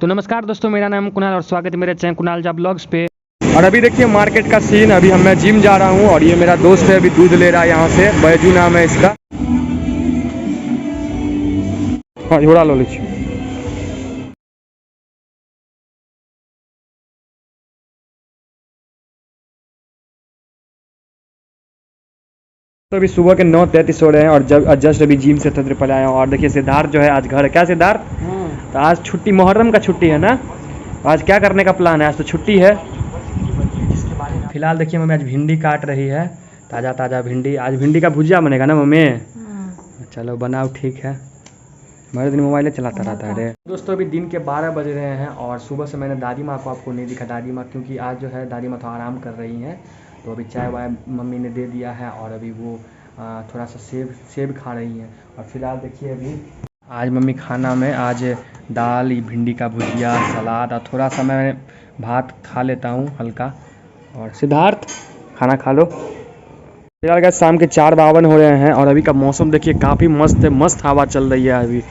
तो नमस्कार दोस्तों, मेरा नाम कुणाल और स्वागत है मेरे चैनल कुणाल जा ब्लॉग्स पे। और अभी देखिए मार्केट का सीन। अभी मैं जिम जा रहा हूँ और ये मेरा दोस्त है, अभी दूध ले रहा है यहाँ से। बैजू नाम है इसका। हाँ झोड़ा लो लीजिए। तो अभी सुबह के 9:33 हो रहे हैं और जस्ट अभी जिम से तंत्र पल आया हूँ। और देखिए सिद्धार्थ जो है आज घर है। क्या सिद्धार्थ? तो आज छुट्टी, मुहर्रम का छुट्टी है ना। आज क्या करने का प्लान है? आज तो छुट्टी है। फिलहाल देखिए मम्मी आज भिंडी काट रही है, ताज़ा ताज़ा भिंडी। आज भिंडी का भुजिया बनेगा ना मम्मी? चलो बनाओ, ठीक है। मेरे दिन मोबाइल चलाता रहता है रे। दोस्तों अभी दिन के 12 बज रहे हैं और सुबह से मैंने दादी माँ को आपको नहीं दिखा। दादी माँ क्योंकि आज जो है दादी माँ तो आराम कर रही हैं, तो अभी चाय वाय मम्मी ने दे दिया है और अभी वो थोड़ा सा सेब खा रही हैं। और फिलहाल देखिए अभी आज मम्मी खाना में आज दाल, भिंडी का भुजिया, सलाद और थोड़ा सा मैं भात खा लेता हूँ हल्का। और सिद्धार्थ खाना खा लो। फिलहाल का शाम के 4:52 हो रहे हैं और अभी का मौसम देखिए काफ़ी मस्त है। मस्त हवा चल रही है अभी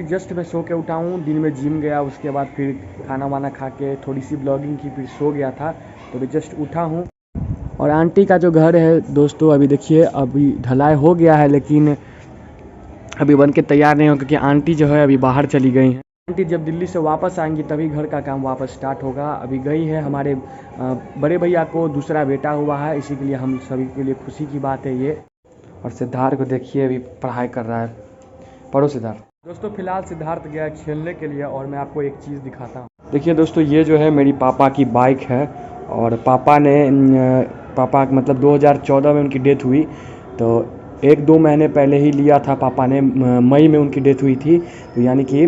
जस्ट मैं सो के उठा हूँ। दिन में जिम गया, उसके बाद फिर खाना वाना खा के थोड़ी सी ब्लॉगिंग की, फिर सो गया था। तो अभी जस्ट उठा हूँ। और आंटी का जो घर है दोस्तों, अभी देखिए अभी ढलाई हो गया है लेकिन अभी बन के तैयार नहीं हो, क्योंकि आंटी जो है अभी बाहर चली गई हैं। आंटी जब दिल्ली से वापस आएंगी तभी घर का काम वापस स्टार्ट होगा। अभी गई है, हमारे बड़े भैया को दूसरा बेटा हुआ है, इसी के लिए हम सभी के लिए खुशी की बात है ये। और सिद्धार्थ को देखिए अभी पढ़ाई कर रहा है। पढ़ो सिद्धार्थ। दोस्तों फिलहाल सिद्धार्थ गया है खेलने के लिए और मैं आपको एक चीज़ दिखाता हूँ। देखिए दोस्तों, ये जो है मेरी पापा की बाइक है और पापा मतलब 2014 में उनकी डेथ हुई, तो 1-2 महीने पहले ही लिया था पापा ने। मई में उनकी डेथ हुई थी, तो यानी कि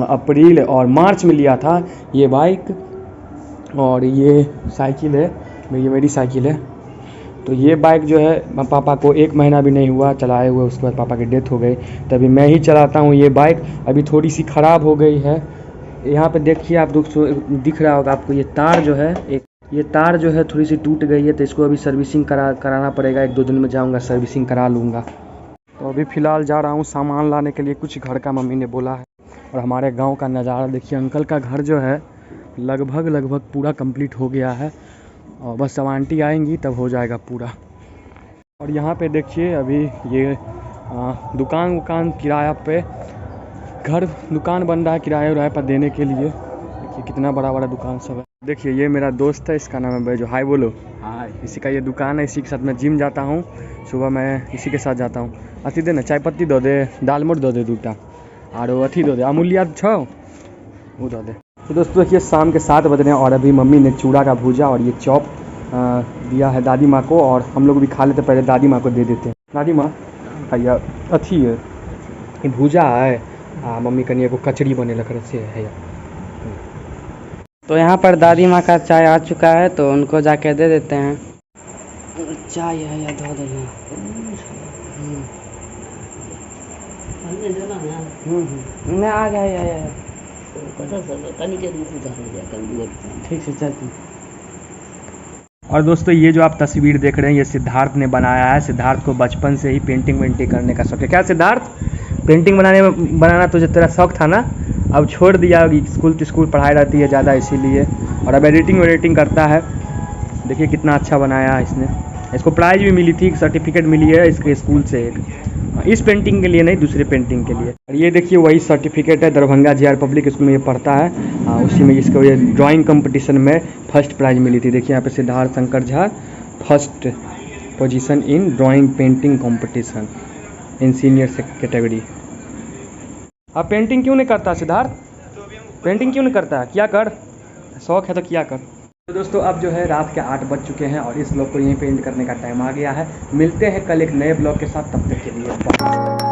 अप्रैल और मार्च में लिया था ये बाइक। और ये साइकिल है, ये मेरी साइकिल है। तो ये बाइक जो है पापा को 1 महीना भी नहीं हुआ चलाए हुए, उसके बाद पापा की डेथ हो गई। तभी मैं ही चलाता हूँ ये बाइक। अभी थोड़ी सी ख़राब हो गई है। यहाँ पे देखिए आप दिख रहा होगा आपको, ये तार जो है थोड़ी सी टूट गई है, तो इसको अभी सर्विसिंग कराना पड़ेगा। 1-2 दिन में जाऊँगा, सर्विसिंग करा लूँगा। तो अभी फ़िलहाल जा रहा हूँ सामान लाने के लिए, कुछ घर का मम्मी ने बोला है। और हमारे गाँव का नज़ारा देखिए। अंकल का घर जो है लगभग पूरा कंप्लीट हो गया है और बस अब आंटी आएंगी तब हो जाएगा पूरा। और यहाँ पे देखिए अभी ये दुकान किराया पे, दुकान बन रहा है किराए पर देने के लिए। देखिए कितना बड़ा दुकान सब है। देखिए ये मेरा दोस्त है, इसका नाम है बैजू। हाय बोलो। हाय। इसी का ये दुकान है, इसी के साथ मैं जिम जाता हूँ। सुबह मैं इसी के साथ जाता हूँ। अथी दे ना, चाय पत्ती दो दे, दाल मोट दो दे 2टा, और अथी दो दे, अमूलिया छो वो दो दे। तो दोस्तों देखिए शाम के 7 बज रहे हैं और अभी मम्मी ने चूड़ा का भूजा और ये चॉप दिया है दादी माँ को, और हम लोग भी खा लेते, पहले दादी माँ को दे देते हैं। दादी माँ भैया अच्छी है, ये भूजा है। मम्मी कनिया को कचड़ी बने लग से है। तो यहाँ पर दादी माँ का चाय आ चुका है, तो उनको जाके दे देते हैं। चाय है या धो देना। मैं आ गया ठीक से चल। और दोस्तों ये जो आप तस्वीर देख रहे हैं ये सिद्धार्थ ने बनाया है। सिद्धार्थ को बचपन से ही पेंटिंग करने का शौक है। क्या सिद्धार्थ, पेंटिंग बनाना तुझे तेरा शौक था ना? अब छोड़ दिया, स्कूल पढ़ाई रहती है ज़्यादा इसीलिए। और अब एडिटिंग करता है। देखिए कितना अच्छा बनाया है इसने। इसको प्राइज़ भी मिली थी, सर्टिफिकेट मिली है इसके स्कूल से एक, इस पेंटिंग के लिए नहीं, दूसरे पेंटिंग के लिए। और ये देखिए वही सर्टिफिकेट है, दरभंगा JR पब्लिक स्कूल में ये पढ़ता है। उसी में इसको ये ड्राइंग कंपटीशन में फर्स्ट प्राइज़ मिली थी। देखिए यहाँ पे Siddharth Shankar Jha first position in drawing painting competition in senior category. अब पेंटिंग क्यों नहीं करता सिद्धार्थ? पेंटिंग क्यों नहीं करता? क्या कर, शौक है तो क्या कर। तो दोस्तों अब जो है रात के 8 बज चुके हैं और इस ब्लॉग को यहीं पे एंड करने का टाइम आ गया है। मिलते हैं कल एक नए ब्लॉग के साथ, तब तक के लिए बाय।